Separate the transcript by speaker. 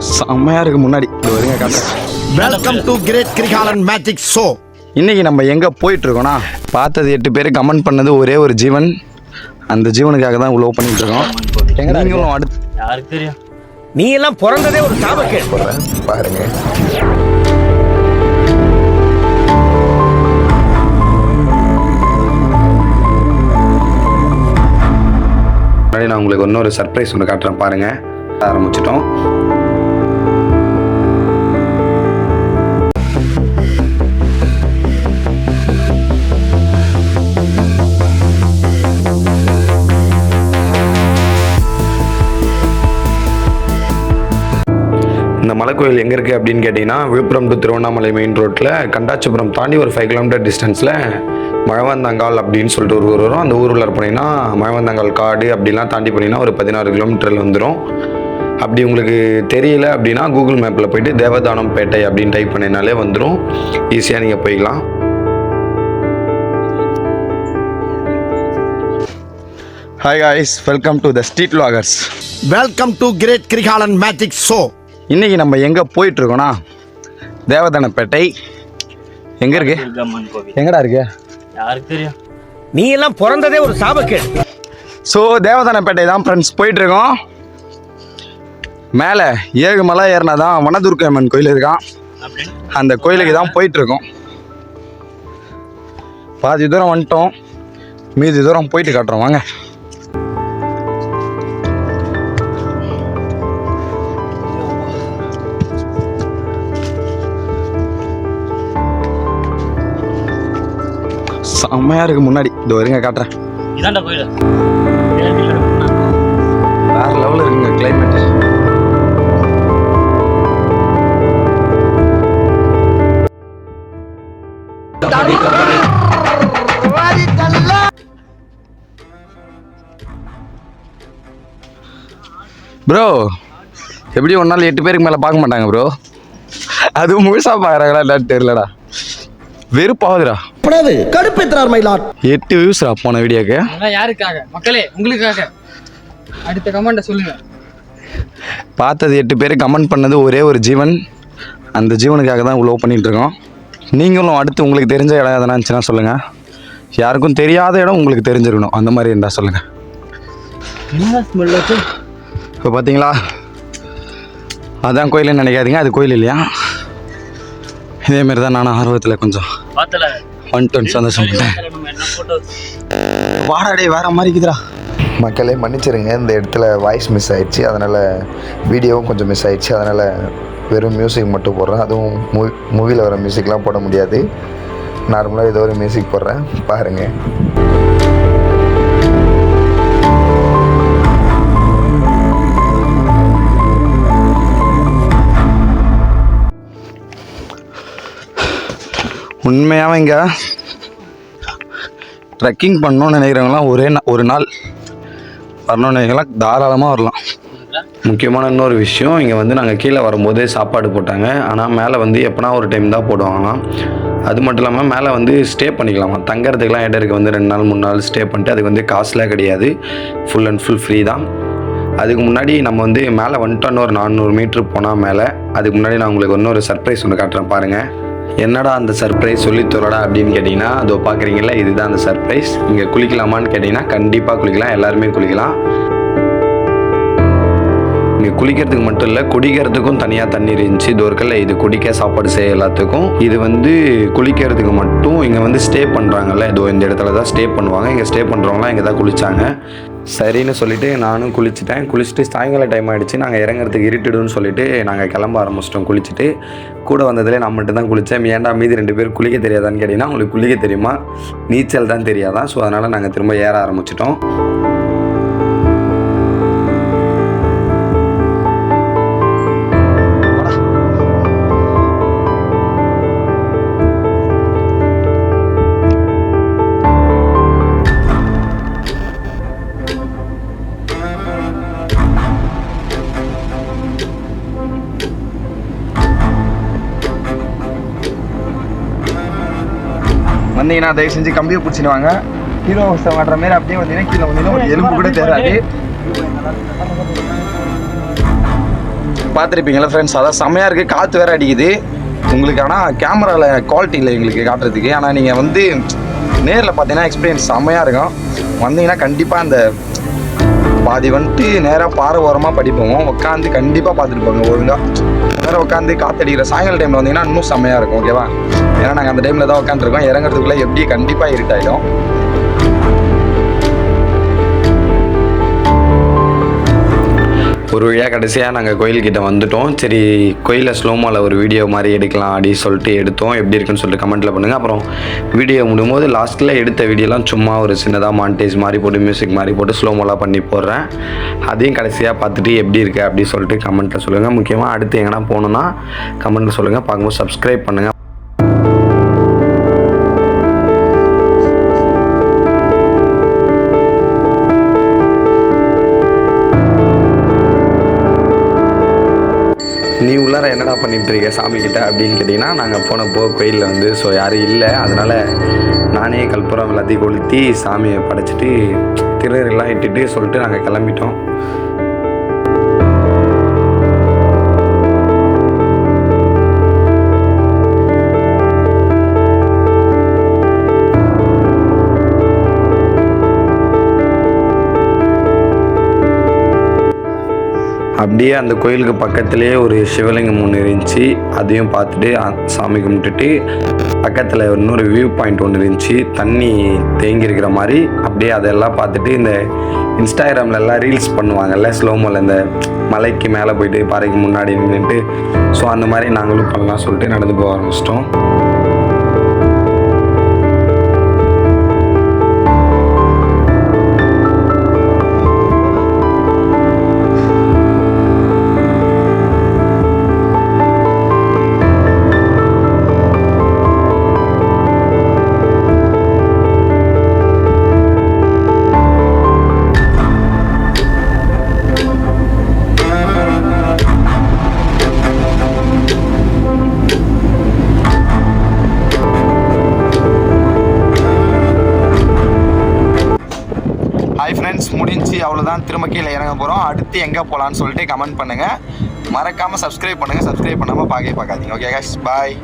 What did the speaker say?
Speaker 1: செம்மையா இருக்கு முன்னாடி இது வருங்க காட்டுறேன்.
Speaker 2: Welcome to great Kirikalan magic show.
Speaker 1: இன்னைக்கு நம்ம எங்க போயிட்டு இருக்கோம்னா, பார்த்தது 8 பேர் கமெண்ட் பண்ணது ஒரே ஒரு ஜீவன். அந்த ஜீவனுக்காக தான் லவ் பண்ணிட்டு இருக்கோம். நீங்களும் அடுத்து
Speaker 3: யாருக்கு தெரியும்?
Speaker 2: நீ எல்லாம் பிறந்ததே ஒரு சாபக்கேடு.
Speaker 1: பாருங்க. நான் உங்களுக்கு இன்னொரு சர்ப்ரைஸ் ஒன்று காட்டுறேன் பாருங்க. ஆரம்பிச்சிட்டோம். இந்த மலைக்கோயில் எங்கே இருக்குது அப்படின்னு கேட்டிங்கன்னா, விழுப்புரம் டு திருவண்ணாமலை மெயின் ரோட்டில் கண்டாச்சிபுரம் தாண்டி ஒரு 5 கிலோமீட்டர் டிஸ்டன்ஸில் மழவந்தாங்கால் அப்படின்னு சொல்லிட்டு ஒரு ஊர் வரும். அந்த ஊரில் போனீங்கன்னா மழவந்தாங்கால் காடு அப்படிலாம் தாண்டி போனீங்கன்னா ஒரு 16 கிலோமீட்டரில் வந்துடும். அப்படி உங்களுக்கு தெரியல அப்படின்னா கூகுள் மேப்பில் போயிட்டு தேவதானம் பேட்டை அப்படின்னு டைப் பண்ணினாலே வந்துடும். ஈஸியாக நீங்கள் போய்க்கலாம். Hi guys, welcome to the street vloggers.
Speaker 2: Welcome to great Kirikalan magic show.
Speaker 1: இன்றைக்கி நம்ம எங்கே போயிட்டுருக்கோன்னா, தேவதானப்பேட்டை. எங்கே இருக்கு? எங்கடா இருக்கு?
Speaker 3: யாருக்கு தெரியும்?
Speaker 2: நீ எல்லாம் பிறந்ததே ஒரு சாபக்கேடு.
Speaker 1: ஸோ தேவதானப்பேட்டை தான் ஃப்ரெண்ட்ஸ் போயிட்டுருக்கோம். மேலே 7 மலை ஏறினா தான் வனதுர்க்கை அம்மன் கோயில் இருக்கான். அந்த கோயிலுக்கு தான் போயிட்டுருக்கோம். பாதி தூரம் வந்துட்டோம், மீதி தூரம் போயிட்டு காட்டுறோம் வாங்க. செம்மையா இருக்கு முன்னாடி இது வருங்க காட்டுறேன்.
Speaker 3: இதாண்டா கோயில்.
Speaker 1: வேற லெவலில் இருக்குங்க கிளைமேட். ப்ரோ எப்படி ஒரு நாள் 8 பேருக்கு மேலே பார்க்க மாட்டாங்க ப்ரோ. அதுவும் முழுசா பார்க்குறாங்களா என்னன்னு தெரியலடா. வெறுப்பாகுதுடா.
Speaker 2: கடுப்பேத்துறார் மயிலாட்.
Speaker 1: 8 வியூஸ்ரா போன வீடியோக்கு.
Speaker 4: யாருக்காக? மக்களே உங்களுக்காக. அடுத்த கமெண்ட்டை சொல்லுங்க.
Speaker 1: பார்த்தது 8 பேர் கமெண்ட் பண்ணது ஒரே ஒரு ஜீவன். அந்த ஜீவனுக்காக தான் லவ் பண்ணிட்டு இருக்கோம். நீங்களும் அடுத்து உங்களுக்கு தெரிஞ்ச இடம் எதனா இருந்துச்சுன்னா சொல்லுங்கள். யாருக்கும் தெரியாத இடம் உங்களுக்கு தெரிஞ்சிருக்கணும், அந்த மாதிரி இருந்தால் சொல்லுங்கள். இப்போ பார்த்தீங்களா, அதான் கோயிலுன்னு நினைக்காதீங்க, அது கோயில் இல்லையா. இதேமாரி தான் நானும் ஆர்வத்தில் கொஞ்சம் வந்துட்டு சந்தோஷப்பட்டேன். வாடாடே வேற மாதிரி இருக்குதுடா.
Speaker 5: மக்களே மன்னிச்சிருங்க, இந்த இடத்துல வாய்ஸ் மிஸ் ஆயிடுச்சு, அதனால் வீடியோவும் கொஞ்சம் மிஸ் ஆயிடுச்சு. அதனால் வெறும் மியூசிக் மட்டும் போடுறேன். அதுவும் மூவியில் வர மியூசிக்லாம் போட முடியாது. நார்மலாக ஏதோ ஒரு மியூசிக் போடுறேன் பாருங்கள்.
Speaker 1: உண்மையாக இங்கே ட்ரெக்கிங் பண்ணணும்னு நினைக்கிறவங்களாம் ஒரு நாள் வரணும்னு நினைக்கலாம், தாராளமாக வரலாம். முக்கியமான இன்னொரு விஷயம், இங்கே வந்து நாங்கள் கீழே வரும்போதே சாப்பாடு போட்டாங்க. ஆனால் மேலே வந்து எப்போனா ஒரு டைம் தான் போடுவாங்களாம். அது மட்டும் இல்லாமல் மேலே வந்து ஸ்டே பண்ணிக்கலாமா. தங்கறதுக்கெலாம் இடம் இருக்குது. வந்து 2 நாள் 3 நாள் ஸ்டே பண்ணிட்டு அதுக்கு வந்து காசுலாம் கிடையாது, ஃபுல் அண்ட் ஃபுல் ஃப்ரீ தான். அதுக்கு முன்னாடி நம்ம வந்து மேலே வந்துட்டோன்னு ஒரு 400 மீட்ரு போனால் மேலே. அதுக்கு முன்னாடி நான் உங்களுக்கு இன்னொரு சர்ப்ரைஸ் ஒன்று காட்டுறேன் பாருங்கள். என்னடா அந்த சர்ப்ரைஸ் சொல்லி தரடா அப்படின்னு கேட்டிங்கன்னா, அதோ பார்க்குறீங்களா, இதுதான் அந்த சர்ப்ரைஸ். இங்கே குளிக்கலாமான்னு கேட்டிங்கன்னா கண்டிப்பாக குளிக்கலாம், எல்லாருமே குளிக்கலாம். இங்கே குளிக்கிறதுக்கு மட்டும் இல்லை, குடிக்கிறதுக்கும் தனியாக தண்ணீர் இருந்துச்சு. இது ஒரு கல்ல, இது குடிக்க சாப்பாடு செய்ய எல்லாத்துக்கும். இது வந்து குளிக்கிறதுக்கு மட்டும். இங்கே வந்து ஸ்டே பண்ணுறாங்கல்ல, இதோ இந்த இடத்துல தான் ஸ்டே பண்ணுவாங்க. இங்கே ஸ்டே பண்ணுறவங்களாம் இங்கே தான் குளித்தாங்க. சரின்னு சொல்லிவிட்டு நானும் குளிச்சுட்டேன். குளிச்சுட்டு சாயங்கால டைம் ஆகிடுச்சு, நாங்கள் இறங்குறதுக்கு இருட்டுடுன்னு சொல்லிவிட்டு நாங்கள் கிளம்ப ஆரம்பிச்சிட்டோம். குளிச்சுட்டு கூட வந்ததுலேயே நான் மட்டும் தான் குளித்தேன். ஏன்டா மீதி 2 பேர் குளிக்க தெரியாதான்னு கேட்டிங்கன்னா, உங்களுக்கு குளிக்க தெரியுமா, நீச்சல் தான் தெரியாதான். ஸோ அதனால் நாங்கள் திரும்ப ஏற ஆரம்பிச்சிட்டோம். வந்தீங்கன்னா தயவு செஞ்சு கம்பியை பிடிச்சின்னு வாங்க. ஹீரோ மாட்டுற மாதிரி அப்படியே வந்தீங்கன்னா கீழே வந்தீங்கன்னா ஒரு எலும்பு கூட தேராது. பார்த்துருப்பீங்களா ஃப்ரெண்ட்ஸ், அதான் செம்மையாக இருக்குது. காற்று வேறு அடிக்குது உங்களுக்கு. ஆனால் கேமராவில் குவாலிட்டி இல்லை எங்களுக்கு காட்டுறதுக்கு. ஆனால் நீங்கள் வந்து நேரில் பார்த்தீங்கன்னா எக்ஸ்பீரியன்ஸ் செம்மையாக இருக்கும். வந்தீங்கன்னா கண்டிப்பாக அந்த பாதி வந்துட்டு நேராக பாறை ஓரமாக படிப்போம், உட்காந்து கண்டிப்பாக பார்த்துட்டு போங்க ஒழுங்காக. நேரம் உட்காந்து காற்றடிக்கிற சாயங்கால டைமில் வந்தீங்கன்னா இன்னும் செம்மையாக இருக்கும். ஓகேவா? ஏன்னா நாங்கள் அந்த டைமில் தான் உட்காந்துருக்கோம். இறங்குறதுக்குள்ளே எப்படி கண்டிப்பாக இருட்டாயிடும். ஒரு வழியாக கடைசியாக நாங்கள் கோயில்கிட்ட வந்துட்டோம். சரி, கோயிலில் ஸ்லோமோவில் ஒரு வீடியோ மாதிரி எடுக்கலாம் அப்படின்னு சொல்லிட்டு எடுத்தோம். எப்படி இருக்குன்னு சொல்லிட்டு கமெண்ட்டில் பண்ணுங்கள். அப்புறம் வீடியோ முடியும்போது லாஸ்ட்டில் எடுத்த வீடியோலாம் சும்மா ஒரு சின்னதாக மாண்டேஜ் மாதிரி போட்டு மியூசிக் மாதிரி போட்டு ஸ்லோமோலாம் பண்ணி போடுறேன். அதையும் கடைசியாக பார்த்துட்டு எப்படி இருக்குது அப்படின்னு சொல்லிட்டு கமெண்ட்டில் சொல்லுங்கள். முக்கியமாக அடுத்து எங்கன்னா போகணுன்னா கமெண்ட்டில் சொல்லுங்கள். பார்க்கும்போது சப்ஸ்கிரைப் பண்ணுங்கள். நீ உள்ளார என்னடா பண்ணிட்டு இருக்க சாமிக்கிட்ட அப்படின்னு கேட்டிங்கன்னா, நாங்கள் போனப்போ கோயிலில் வந்து யாரும் இல்லை. அதனால் நானே கற்பூரம் எல்லாத்தையும் கொளுத்தி சாமியை படைச்சிட்டு திருநெல்லாம் இட்டுட்டு சொல்லிட்டு நாங்கள் கிளம்பிட்டோம். அப்படியே அந்த கோயிலுக்கு பக்கத்துலேயே ஒரு சிவலிங்கம் ஒன்று இருந்துச்சு. அதையும் பார்த்துட்டு சாமி கும்பிட்டுட்டு பக்கத்தில் இன்னொரு வியூ பாயிண்ட் ஒன்று இருந்துச்சு, தண்ணி தேங்கி இருக்கிற மாதிரி. அப்படியே அதெல்லாம் பார்த்துட்டு இந்த இன்ஸ்டாகிராமில் எல்லாம் ரீல்ஸ் பண்ணுவாங்கல்ல ஸ்லோமோவில், இந்த மலைக்கு மேலே போயிட்டு பாறைக்கு முன்னாடி நின்றுட்டு, ஸோ அந்த மாதிரி நாங்களும் பண்ணலாம் சொல்லிட்டு நடந்து போக ஆரம்பிச்சிட்டோம். ஹாய் ஃப்ரெண்ட்ஸ், முடிஞ்சு அவ்வளோதான். திரும்ப கீழே இறங்க போகிறோம். அடுத்து எங்கே போகலான்னு சொல்லிட்டு கமெண்ட் பண்ணுங்கள். மறக்காமல் சப்ஸ்கிரைப் பண்ணுங்கள். சப்ஸ்கிரைப் பண்ணாமல் பார்க்காதீங்க. ஓகே கைஸ், பாய்.